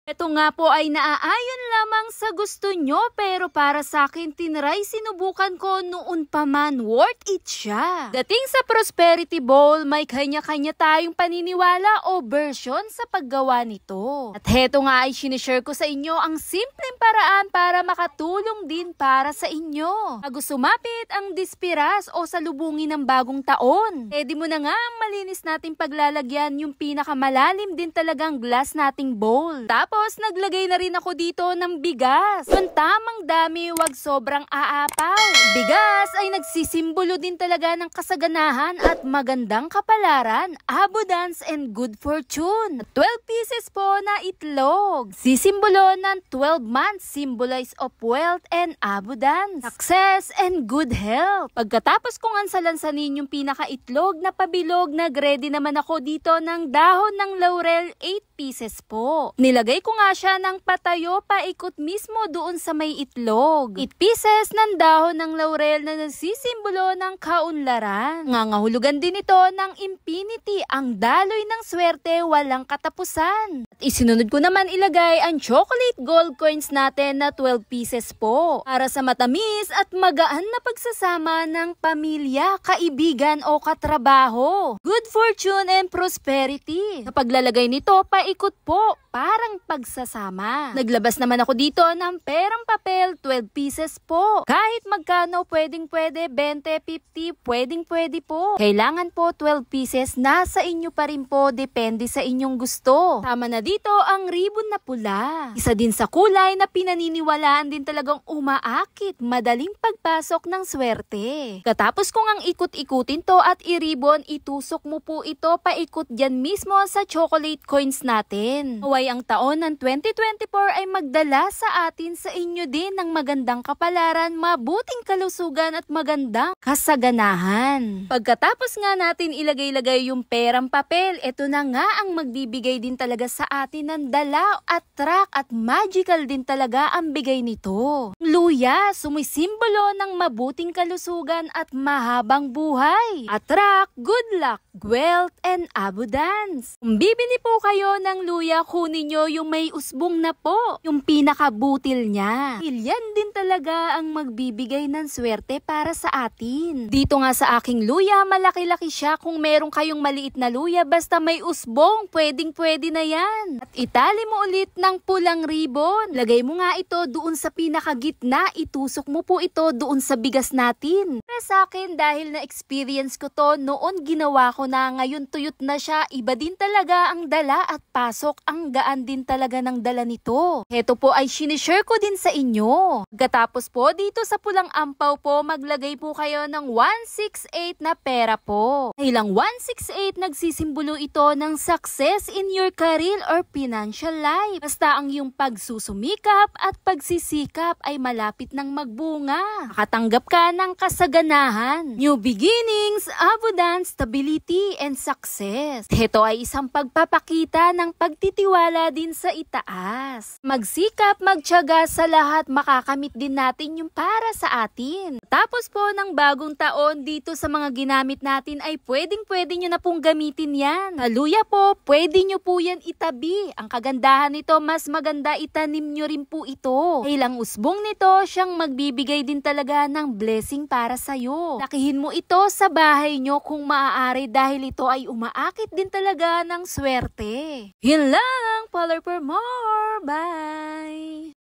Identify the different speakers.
Speaker 1: Ito nga po ay naaayon lamang sa gusto nyo pero para sa akin tinry sinubukan ko noon pa man, worth it siya. Dating sa Prosperity Bowl, may kanya-kanya tayong paniniwala o version sa paggawa nito. At heto nga ay sinishare ko sa inyo ang simpleng paraan para makatulong din para sa inyo. Bago sumapit ang dispiras o salubungin ng bagong taon, pwede mo na nga ang malinis nating paglalagyan yung pinakamalalim din talagang glass nating bowl. Tapos naglagay na rin ako dito ng bigas. Yung tamang dami, wag sobrang aapaw. Bigas ay nagsisimbolo din talaga ng kasaganahan at magandang kapalaran, abundance and good fortune. 12 pieces po na itlog. Sisimbolo ng 12 months, symbolize of wealth and abundance, success and good health. Pagkatapos kong ansalansanin yung pinakaitlog na pabilog, nag-ready naman ako dito ng dahon ng laurel, 8 pieces po. Nilagay ko nga siya ng patayo paikot mismo doon sa may itlog. 8 pieces ng dahon ng laurel na nagsisimbolo ng kaunlaran. Ngangahulugan din ito ng infinity, ang daloy ng swerte, walang katapusan. At isinunod ko naman ilagay ang chocolate gold coins natin na 12 pieces po. Para sa matamis at magaan na pagsasama ng pamilya, kaibigan o katrabaho. Good fortune and prosperity. Sa paglalagay nito, paikot po, parang pagsasama. Naglabas naman ako dito ng perang papel, 12 pieces po. Kahit magkano, pwede, 20, 50, pwede po. Kailangan po 12 pieces, nasa inyo pa rin po, depende sa inyong gusto. Tama na dito ang ribbon na pula. Isa din sa kulay na pinaniniwalaan din talagang umaakit, madaling pagpasok ng swerte. Katapos kong ang ikot-ikutin to at i-ribbon, itusok mo po ito paikot dyan mismo sa chocolate coins natin. Naway ang taon ng 2024 ay magdala sa atin, sa inyo din ng magandang kapalaran, mabuting kalusugan at magandang kasaganahan. Pagkatapos nga natin ilagay-lagay yung perang papel, ito na nga ang magbibigay din talaga sa atin ng dala, attract at magical din talaga ang bigay nito. Luya, sumisimbolo ng mabuting kalusugan at mahabang buhay. Attract, good luck, wealth and abundance. Kung bibili po kayo ng luya, kunin nyo yung may usbong na po, yung pinakabutil niya. Yan din talaga ang magbibigay ng swerte para sa atin. Dito nga sa aking luya, malaki-laki siya. Kung meron kayong maliit na luya, basta may usbong, pwedeng-pwede na yan. At itali mo ulit ng pulang ribbon. Lagay mo nga ito doon sa pinakagitna, itusok mo po ito doon sa bigas natin. Para sa akin, dahil na-experience ko to, noon ginawa ko na, ngayon tuyot na siya, iba din talaga ang dala at pasok, ang gaan din talaga ng dala nito. Heto po ay sinishare ko din sa inyo. Pagkatapos po dito sa pulang ampaw po, maglagay po kayo ng 168 na pera po. Dahil ang 168 nagsisimbolo ito ng success in your career or financial life. Basta ang iyong pagsusumikap at pagsisikap ay malapit ng magbunga. Makatanggap ka ng kasaganahan, new beginnings, abundance, stability, and success. Heto ay isang pagpapakita ng pagtitiwala din sa itaas. Magsikap, magtiyaga sa lahat, makakamit din natin yung para sa atin. Tapos po ng bagong taon, dito sa mga ginamit natin ay pwedeng-pwede nyo na pong gamitin yan. Kaluya po, pwede nyo po yan itabi. Ang kagandahan nito, mas maganda itanim nyo rin po ito. Dahil ang usbong nito, siyang magbibigay din talaga ng blessing para sa'yo. Lakihin mo ito sa bahay nyo kung maaari dahil ito ay umaakit din talaga ng swerte. Yun lang, follow for more. Bye!